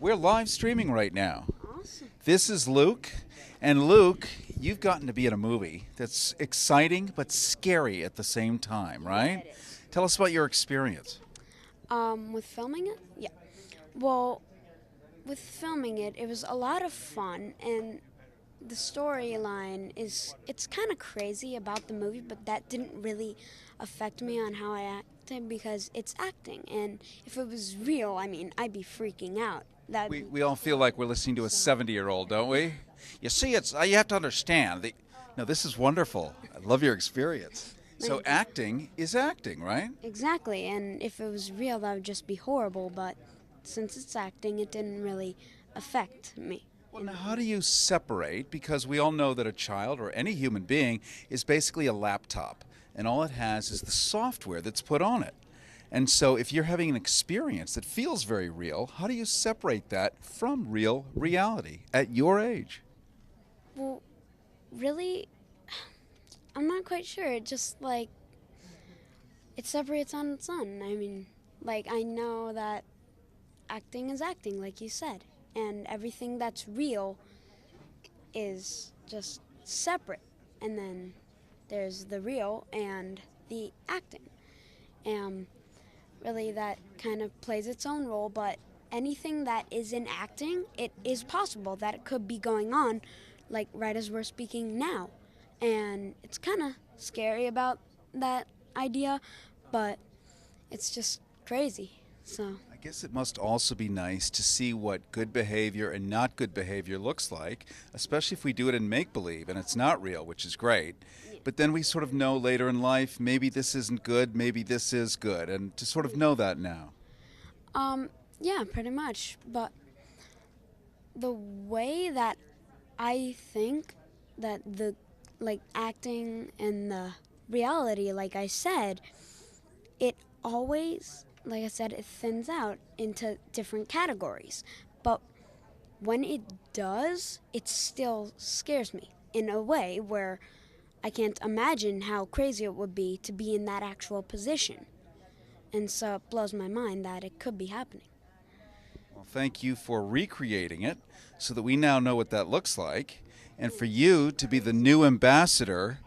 We're live streaming right now. Awesome. This is Luke. And Luke, you've gotten to be in a movie that's exciting but scary at the same time, right? it is. Tell us about your experience. With filming it? Yeah. Well, with filming it, it was a lot of fun, and the storyline it's kind of crazy about the movie, but that didn't really affect me on how I acted because it's acting, and if it was real, I mean, I'd be freaking out. We all feel like we're listening to a 70-year-old, don't we? You see, it's you have to understand. No, this is wonderful. I love your experience. So Thank you. acting is acting, right? Exactly, and if it was real, that would just be horrible, but since it's acting, it didn't really affect me. Well, now, how do you separate? Because we all know that a child or any human being is basically a laptop, and all it has is the software that's put on it. And so, if you're having an experience that feels very real, how do you separate that from real reality at your age? Well, really, I'm not quite sure. It just it separates on its own. I mean, I know that acting is acting, like you said, and everything that's real is just separate. And then there's the real and the acting. And really, that kind of plays its own role, but anything that is in acting, it is possible that it could be going on, like right as we're speaking now. And it's kind of scary about that idea, but it's just crazy. So, I guess it must also be nice to see what good behavior and not good behavior looks like, especially if we do it in make believe and it's not real, which is great. But then we sort of know later in life maybe this isn't good, maybe this is good, and to sort of know that now. yeah, pretty much. But the way that I think that the acting and the reality, like I said, it always, like I said, it thins out into different categories. But when it does, it still scares me in a way where I can't imagine how crazy it would be to be in that actual position. And so it blows my mind that it could be happening. Well, thank you for recreating it so that we now know what that looks like, and for you to be the new ambassador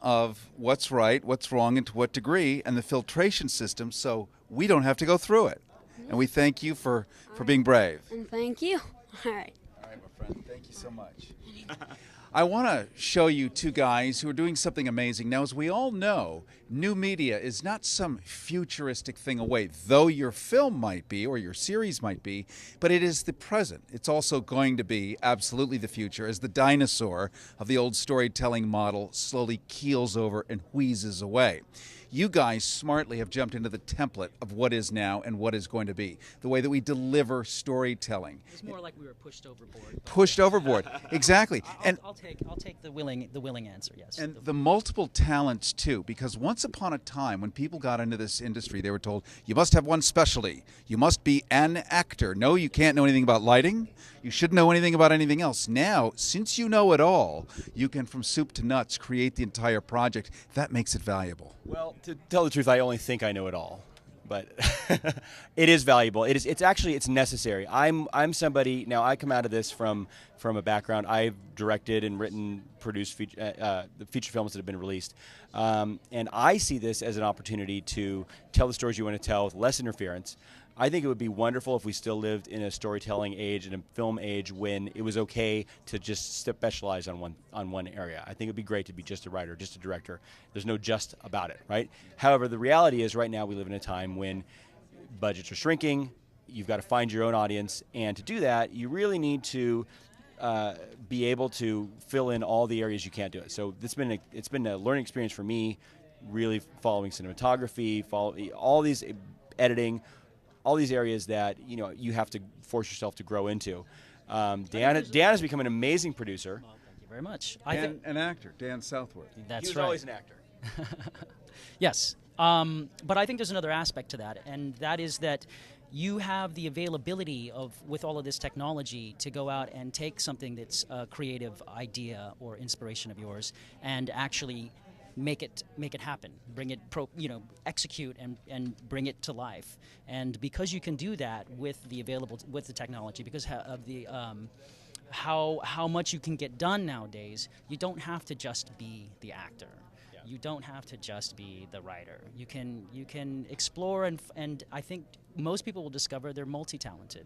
of what's right, what's wrong, and to what degree, and the filtration system so we don't have to go through it. And we thank you for being brave. And thank you. All right. All right, my friend. Thank you so much. I want to show you two guys who are doing something amazing. Now, as we all know, new media is not some futuristic thing away, though your film might be or your series might be, but it is the present. It's also going to be absolutely the future as the dinosaur of the old storytelling model slowly keels over and wheezes away. You guys smartly have jumped into the template of what is now and what is going to be, the way that we deliver storytelling. It's more like we were pushed overboard. Pushed overboard, exactly. I'll take the willing answer. Yes. And the multiple talents too, because once upon a time when people got into this industry, they were told, you must have one specialty. You must be an actor. No, you can't know anything about lighting. You shouldn't know anything about anything else. Now, since you know it all, you can from soup to nuts create the entire project. That makes it valuable. Well, to tell the truth, I only think I know it all, but it is valuable. It's actually necessary. I'm somebody now. I come out of this from a background. I've directed and written, produced the feature films that have been released, and I see this as an opportunity to tell the stories you want to tell with less interference. I think it would be wonderful if we still lived in a storytelling age and a film age when it was okay to just specialize on one area. I think it would be great to be just a writer, just a director. There's no just about it, right? However, the reality is right now we live in a time when budgets are shrinking. You've got to find your own audience, and to do that, you really need to be able to fill in all the areas you can't do it. So it's been a learning experience for me, really following cinematography, all these editing. All these areas that you have to force yourself to grow into. Dan has become an amazing producer. Well, thank you very much. And an actor, Dan Southworth. That's He was right. always an actor. Yes, but I think there's another aspect to that, and that is that you have the availability with all of this technology to go out and take something that's a creative idea or inspiration of yours and actually make it happen, bring it execute and bring it to life. And because you can do that with the technology, because of the how much you can get done nowadays, you don't have to just be the actor. You don't have to just be the writer. You can explore, and I think most people will discover they're multi-talented.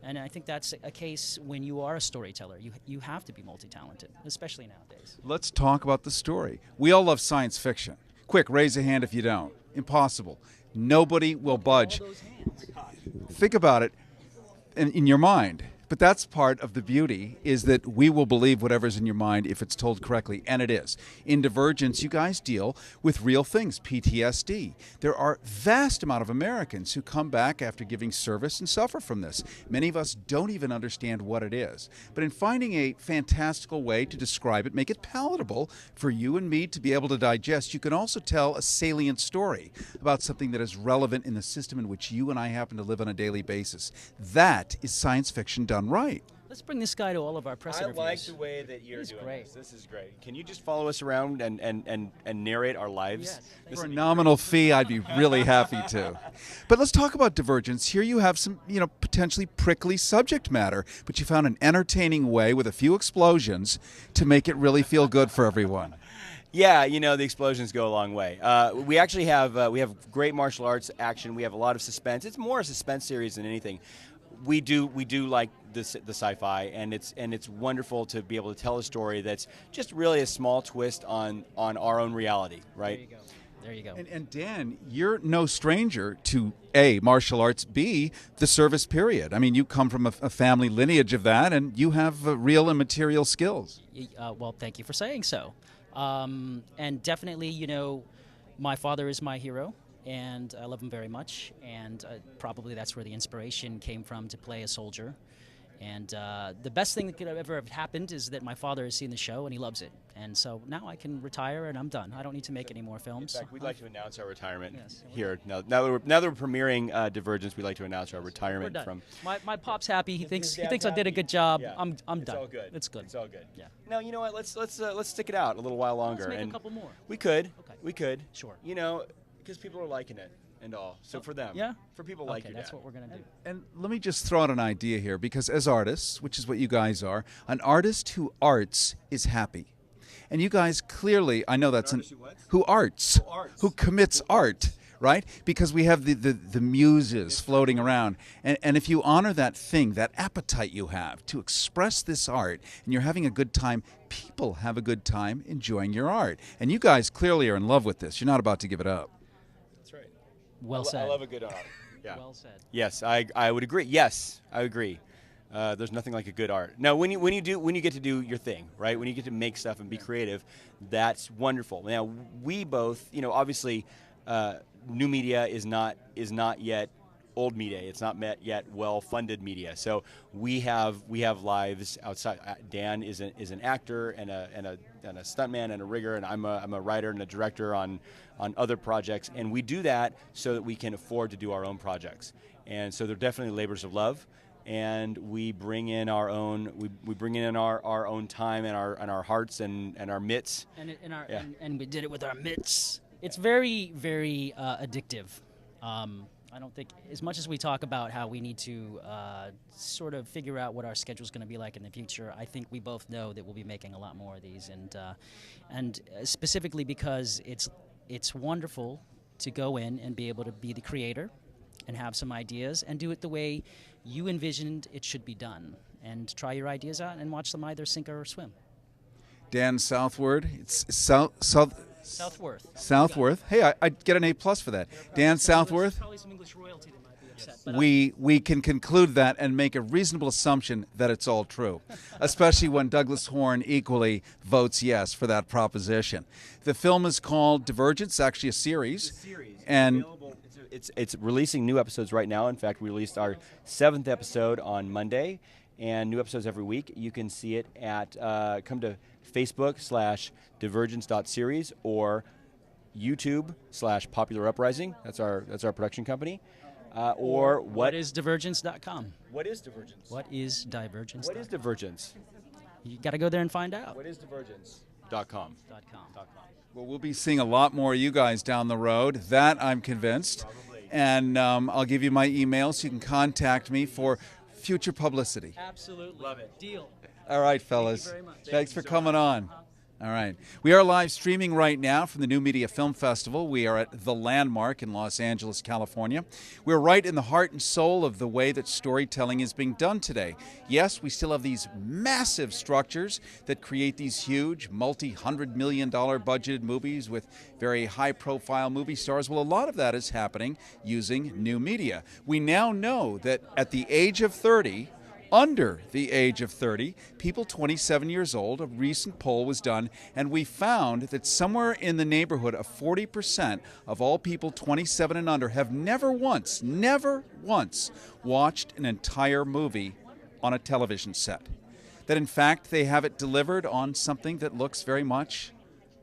And I think that's a case when you are a storyteller. You have to be multi-talented, especially nowadays. Let's talk about the story. We all love science fiction. Quick, raise a hand if you don't. Impossible. Nobody will budge. All those hands. Think about it in your mind. But that's part of the beauty, is that we will believe whatever's in your mind if it's told correctly, and it is. In Divergence, you guys deal with real things, PTSD. There are vast amount of Americans who come back after giving service and suffer from this. Many of us don't even understand what it is. But in finding a fantastical way to describe it, make it palatable for you and me to be able to digest, you can also tell a salient story about something that is relevant in the system in which you and I happen to live on a daily basis. That is science fiction done right. Let's bring this guy to all of our press interviews. I like the way that you're doing great. this. This is great. Can you just follow us around and narrate our lives? Yes. For a nominal fee, I'd be really happy to. But let's talk about Divergence. Here you have some, potentially prickly subject matter, but you found an entertaining way with a few explosions to make it really feel good for everyone. Yeah, the explosions go a long way. We actually have we have great martial arts action. We have a lot of suspense. It's more a suspense series than anything. We do like the sci-fi, and it's wonderful to be able to tell a story that's just really a small twist on our own reality, right? There you go. And Dan, you're no stranger to A, martial arts, B, the service period. I mean, you come from a family lineage of that, and you have real and material skills. Well, thank you for saying so. And definitely, my father is my hero, and I love him very much, and probably that's where the inspiration came from to play a soldier. And the best thing that could have ever happened is that my father has seen the show and he loves it. And so now I can retire and I'm done. I don't need to make any more films. In fact, we'd like to announce our retirement Yes. here. Now that we're premiering Divergence, we'd like to announce our We're retirement done. from. My pop's happy. He thinks dad's I did a happy. good job. Yeah. I'm done. It's all good. It's good. It's all good. Yeah. Now you know what? Let's stick it out a little while longer. Let's make and a couple more. We could. Okay. We could. Sure. Because people are liking it and all. So for them. Yeah. For people like Okay, your that's dad. what we're gonna do. And let me just throw out an idea here, because as artists, which is what you guys are, an artist who arts is happy. And you guys clearly, I know that's who arts, who commits art, right? Because we have the muses floating around. And if you honor that thing, that appetite you have to express this art, and you're having a good time, people have a good time enjoying your art. And you guys clearly are in love with this. You're not about to give it up. That's right. Well said. I love a good art. Yeah. Well said. Yes, I would agree. Yes, I agree. There's nothing like a good art. Now, when you get to do your thing, right? When you get to make stuff and be creative, that's wonderful. Now, we both, obviously, new media is not yet old media. It's not yet well-funded media. So we have lives outside. Dan is an actor and a stuntman and a rigger, and I'm a writer and a director on other projects, and we do that so that we can afford to do our own projects. And so they're definitely labors of love. And we bring in our own our own time and our hearts and our mitts. And we did it with our mitts. It's very, very addictive. I don't think, as much as we talk about how we need to sort of figure out what our schedule is going to be like in the future, I think we both know that we'll be making a lot more of these, and specifically because it's wonderful to go in and be able to be the creator and have some ideas and do it the way you envisioned it should be done, and try your ideas out and watch them either sink or swim. Dan Southward, it's Southworth. Hey, I'd get an A+ for that. Dan Southworth. Probably some English royalty that might be upset. But We can conclude that and make a reasonable assumption that it's all true, especially when Douglas Horn equally votes yes for that proposition. The film is called Divergence, actually a series. And it's releasing new episodes right now. In fact, we released our 7th episode on Monday, and new episodes every week. You can see it at come to Facebook/divergence.series or YouTube/Popular Uprising. That's our production company. Or what is divergence.com? What is Divergence? What is divergence? What is Divergence? You got to go there and find out. What is Divergence? .com. Well, we'll be seeing a lot more of you guys down the road. That I'm convinced. And I'll give you my email so you can contact me for future publicity. Absolutely. Love it. Deal. All right, fellas. very much. Thanks for coming on. All right. We are live streaming right now from the New Media Film Festival. We are at The Landmark in Los Angeles, California. We're right in the heart and soul of the way that storytelling is being done today. Yes, we still have these massive structures that create these huge, multi-hundred-million-dollar budgeted movies with very high-profile movie stars. Well, a lot of that is happening using new media. We now know that at the age of 30, under the age of 30, people 27 years old, a recent poll was done, and we found that somewhere in the neighborhood of 40% of all people 27 and under have never once watched an entire movie on a television set. That in fact they have it delivered on something that looks very much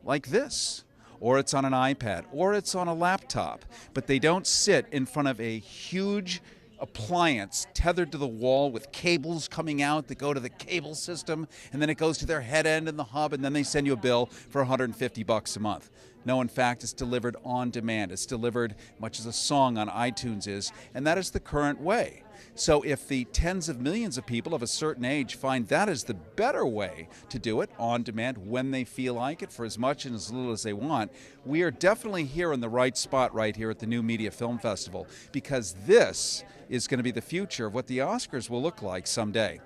like this. Or it's on an iPad, or it's on a laptop, but they don't sit in front of a huge appliance tethered to the wall with cables coming out that go to the cable system, and then it goes to their head end in the hub, and then they send you a bill for $150 a month. No, in fact, it's delivered on demand. It's delivered much as a song on iTunes is, and that is the current way. So if the tens of millions of people of a certain age find that is the better way to do it, on demand, when they feel like it, for as much and as little as they want, we are definitely here in the right spot right here at the New Media Film Festival, because this is going to be the future of what the Oscars will look like someday.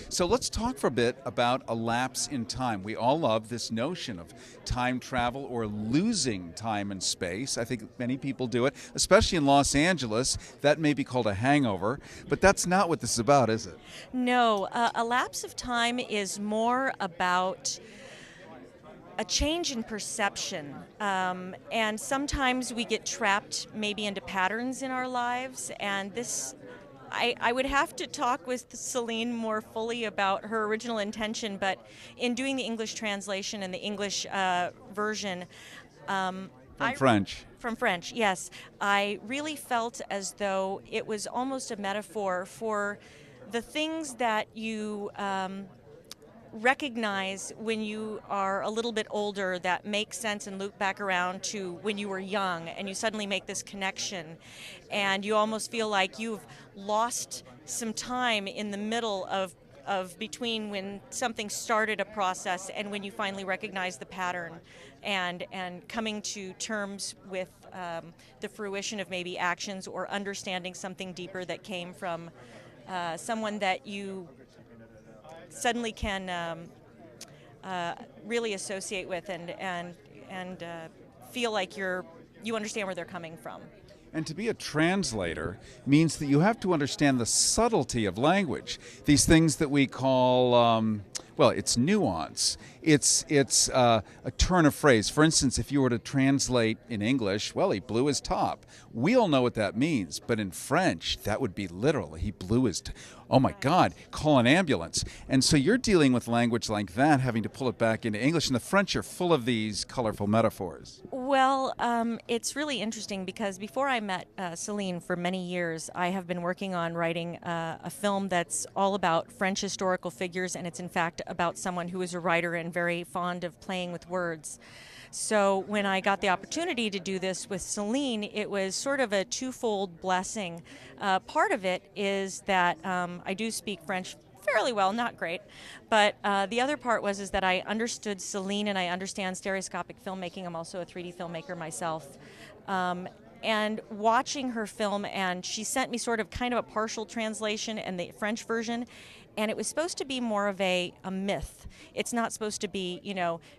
So let's talk for a bit about a lapse in time. We all love this notion of time travel or losing time and space. I think many people do it, especially in Los Angeles. That may be called a hangover, but that's not what this is about, is it? No, a lapse of time is more about a change in perception. And sometimes we get trapped maybe into patterns in our lives. And this, I would have to talk with Celine more fully about her original intention, but in doing the English translation and the English version, From French. From French, yes. I really felt as though it was almost a metaphor for the things that you recognize when you are a little bit older that make sense and loop back around to when you were young, and you suddenly make this connection, and you almost feel like you've lost some time in the middle of between when something started a process and when you finally recognize the pattern, and coming to terms with the fruition of maybe actions or understanding something deeper that came from someone that you suddenly can really associate with and feel like you understand where they're coming from. And to be a translator means that you have to understand the subtlety of language. These things that we call, well, it's nuance. It's a turn of phrase. For instance, if you were to translate in English, well, he blew his top. We all know what that means, but in French, that would be literal. He blew his oh my God, call an ambulance. And so you're dealing with language like that, having to pull it back into English, and the French are full of these colorful metaphors. Well, it's really interesting because before I met Celine for many years, I have been working on writing a film that's all about French historical figures, and it's in fact about someone who is a writer and very fond of playing with words. So when I got the opportunity to do this with Celine, it was sort of a twofold blessing. Part of it is that I do speak French fairly well, not great, but the other part is that I understood Celine and I understand stereoscopic filmmaking. I'm also a 3D filmmaker myself. And watching her film, and she sent me sort of kind of a partial translation and the French version, and it was supposed to be more of a myth. It's not supposed to be,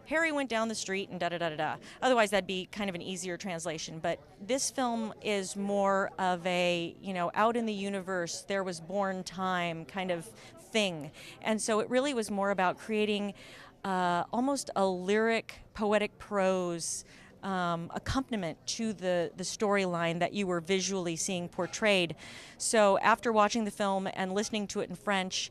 Harry went down the street and da-da-da-da-da. Otherwise, that'd be kind of an easier translation. But this film is more of a, out in the universe, there was born time kind of thing. And so it really was more about creating almost a lyric, poetic prose accompaniment to the storyline that you were visually seeing portrayed. So after watching the film and listening to it in French,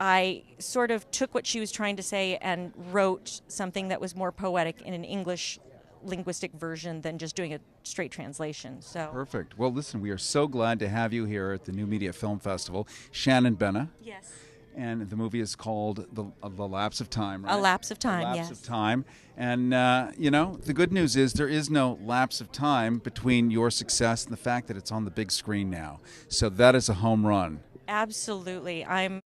I sort of took what she was trying to say and wrote something that was more poetic in an English linguistic version than just doing a straight translation. So Perfect. Well, listen, we are so glad to have you here at the New Media Film Festival. Shannon Benna. yes. and the movie is called The Lapse of Time, right? A Lapse of Time, A Lapse yes. of Time. And, the good news is there is no lapse of time between your success and the fact that it's on the big screen now. So that is a home run. Absolutely. I'm